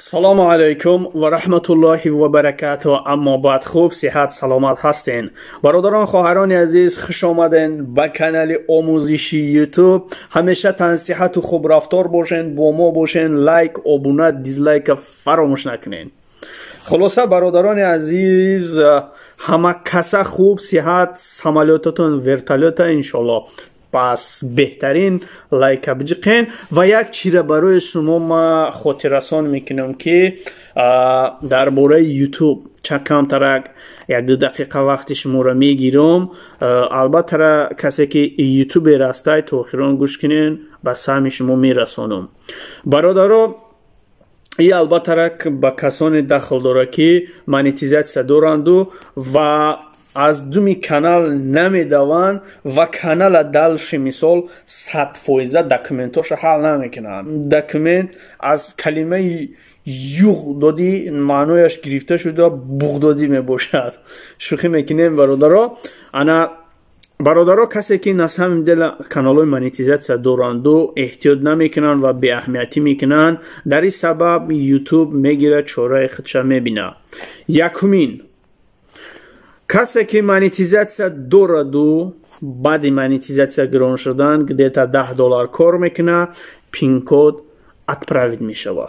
салому алайкум ва раҳматуллоҳи ва баракатуҳ. Аммо баъд хуб сиҳат саломат ҳастен? Бародарон, хоҳарони азиз, хуш омаден ба канали омӯзиши YouTube. ҳамеша тансиҳату хуб рафтор бошен, бо мо бошен, лайк, обуна, дизлайка фаромӯш накунен. خلاصه برادران عزیز، همه کسا خوب، صحت، самолетатон вертолета иншаллоҳ. پس بهترین لایک بجقین و یک چیره برای شما ما خاطررسان میکنم که درباره یوتیوب چه کمترک یک دو دقیقه وقت شما را میگیرم. البته کسی که یوتیوب راسته تا آخران گوش کنین به سهم شما میرسانم. برادران، این البته با کسانی داخل داره که مانیتیزاسیا دارند و از دومی کانال نمیدوند و کانال دالش مثال 100% داکومنتاش حل نمیکنند. داکومنت از کلمه یوغ دادی معنایش گرفته شده بغدادی میباشد. شوخی میکنیم برادرها. انا برادرها کسی که از همین دل کانال های مانیتیزاسیا دارند و احتیاط نمیکنند و بی اهمیتی میکنند، در این سبب یوتیوب میگیره چاره خودش میبینه. یکمین، کسی که مانیتیزاسیا دارد و بعد مانیتیزاسیا گران شدن گدیتا $10 کار میکنه، پین کد اتپراوید میشوه.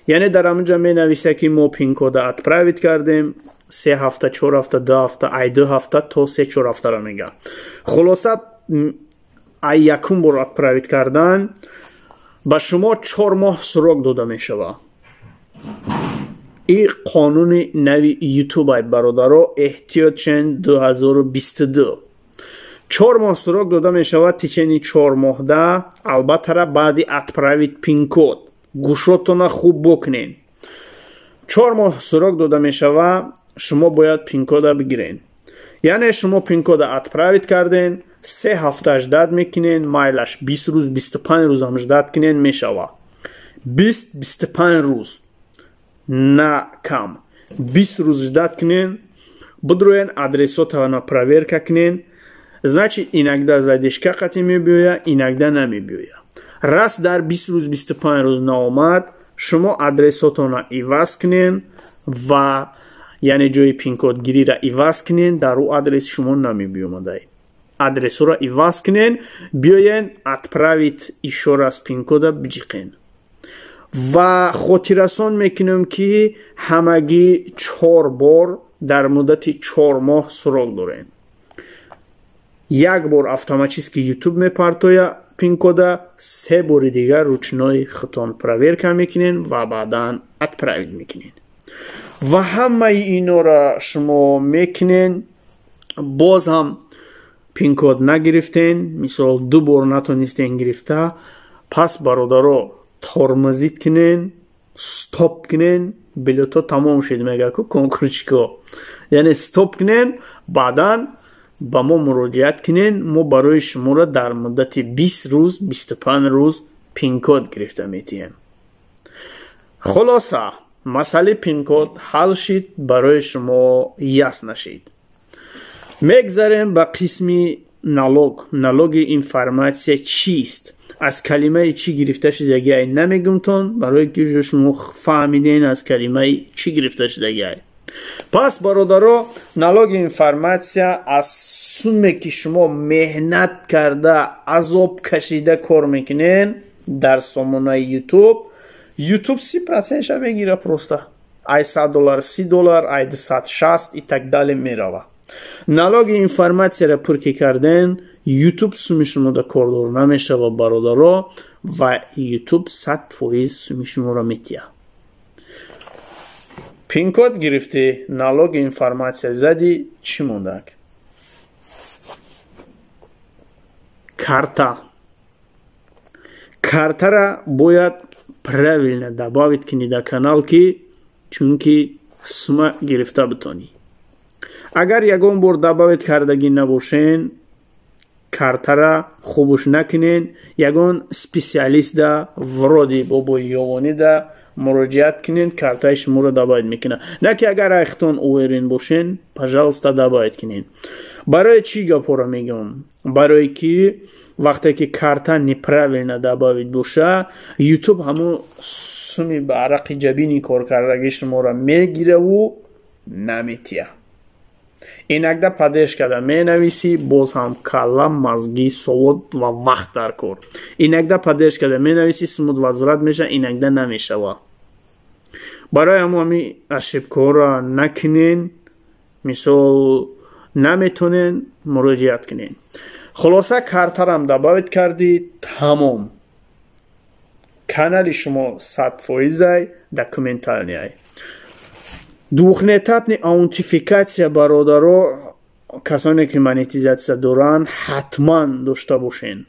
یعنی در همونجا می نویسه که ما پین کد اتپراوید کردیم، 3 هفته، 4 هفته، 2 هفته، ای 2 هفته تا 3-4 هفته را میگه. خلاصه ای یکم بار اتپراوید کردن با شما 4 ماه سراغ داده میشوه. این قانون نوی یوتیوب های برادرها، احتیاط چند 2022 4 ماه سراغ داده می شود. تیچنی 4 ماه ده البته را بعدی اتپراوید پین کد گوشاتون خوب بکنین. 4 ماه سراغ داده می شود، شما باید پین کد بگیرین. یعنی شما پین کد اتپراوید کردین، 3 هفته اجداد میکنین، مایلش 20 روز 25 روز هم اجداد کنین می شود. 20-25 روز نه کم، 20 روز اجداد کنین، بدروین ادرساتون проверка کنین. значит иногда задержка قطعی میبیوید، иногда نمیبیوید. راست در 20 روز 25 روز نامد، شما ادرساتون ایواز کنین و یعنی جای پین کد گیری را ایواز کنین، در او ادرس شما نمیبیومده. ادرس را ایواز کنین، بیاین اتپراوید еще раз پین کد بجیقین. و خاطررسان میکنم که همگی 4 بار در مدت 4 ماه سراغ دارین. یک بار автоматически یوتیوب میپرتوید پین کد، 3 بار دیگر روچنای خطان проверка میکنین و بعدا اتپراوید میکنین. و همه اینا را شما میکنین، باز هم پین کد نگرفتین، مثال 2 بار نتونستین گرفته، پس برادرها ترمزید کنین، ستاپ کنین، بلیطا تمام شد میگه که کنکروچکا، یعنی ستاپ کنین، بعدا با ما مراجعت کنین، ما برای شما را در مدت 20 روز 25 روز پین کد گرفته میتیم. خلاصه مسئله پین کد حل شد، برای شما یاس نشید. میگذاریم به قسمی نالوگ اینفرماسیا چیست؟ از کلمه چی گرفته شده نمیگم تون، برای که شما فهمیدین از کلمه چی گرفته شده. پس برادرها، نالوگ اینفرماسیا از سومی که شما مهنت کرده عذاب کشیده کار میکنین در سامانه یوتیوب 30% شا بگیره پروسته. ای $100، $30، ای 260 ای так далее میروه. نالوگ اینفرماسیا را پرکی کردن، یوتیوب سومی شما دا کاردار نمیشه و برادرها، و یوتیوب 100% سومی شما را میتیه. پین کد گرفتی، نالوگ اینفرماسیا زدی، چی موندک؟ карта را باید правильно добавить کنی در کانال که چونکه سوم گرفته بتونی. اگر یگان بار добавить کردگی نباشین، карта را خوبش نکنین، یگان سپیسیالیست دا ورودی بابا یوانی دا муроҷиат кинед, картаи шуморо дабоид мекунад. Не ки агар айхтон уверин бошен, пожалуйста дабоид кинед. Барои чӣ гапҳоро мегӯм? Барои ки вақте ки карта неправилно дабоид боша, ютуб ҳамон суми арақи ҷабини коркардагии шуморо мегираву наметия. Инакда падешкада менависӣ, боз ҳам калла, мазги, совод ва вақт дар кор. Инакда падешкада менависӣ, смуд возврат меша, инакда намешава. Барои ҳамин ошибкаҳоро накунен, мисол наметонен, муроҷиат кунен. خلاصه کارترم دباید کردید تمام. کانالی شما 100% دکومنتالنی ای. دوخنه تپنی اونتیفیکاسیا برادرو کسانی که مانیتیزاسیا دارن حتما داشته باشین.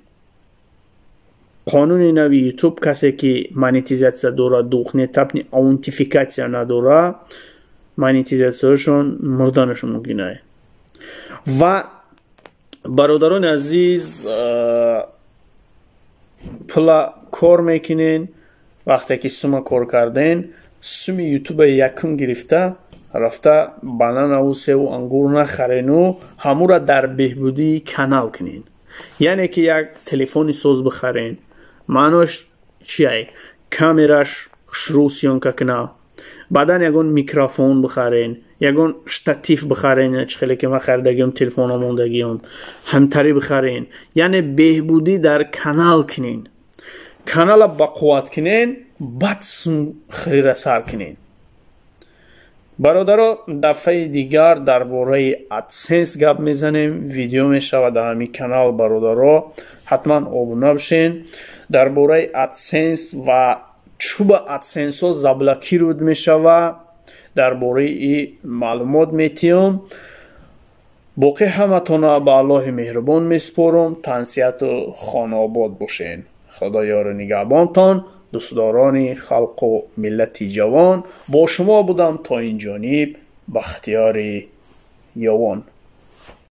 قانون نوی یوتیوب کسی که مانیتیزاسیا داره دوخنه تپنی اونتیفیکاسیا نداره مانیتیزاسیاشون مردنشون ممکنه. و برادران عزیز پلا کار میکنین وقتی که سوم کار کردین سوم یوتیوب یکم گرفته رفته بانان و سه و انگور نخرین و همو را در بهبودی کانال کنین. یعنی که یک تلفنی ساز بخرین معناش چیه؟ کامراش شروع سیونکا کنه، بعدن یکون میکروفون بخرین، یکون شتاتیف بخرین، خیلی که من خریدگیم تلفن آموندگیم همتری بخرین. یعنی بهبودی در کانال کنین، کانال با قوت کنین، بعد خرید سر کنین. برادرها دفعه دیگر درباره ادسنس گپ میزنیم، ویدیو میشود در همین کانال. برادرها حتما ابونه بشین. درباره ادسنس و چوب ادسنس ها زبلکی رود میشود، درباره این معلومات میتیم. باقی همتون به الله مهربان میسپارم. تنسیت و خانه آباد باشین. خدا یار نگهبانتان. دوستداران خلق و ملت جوان با شما بودم تا این جانب. بختیار یوان.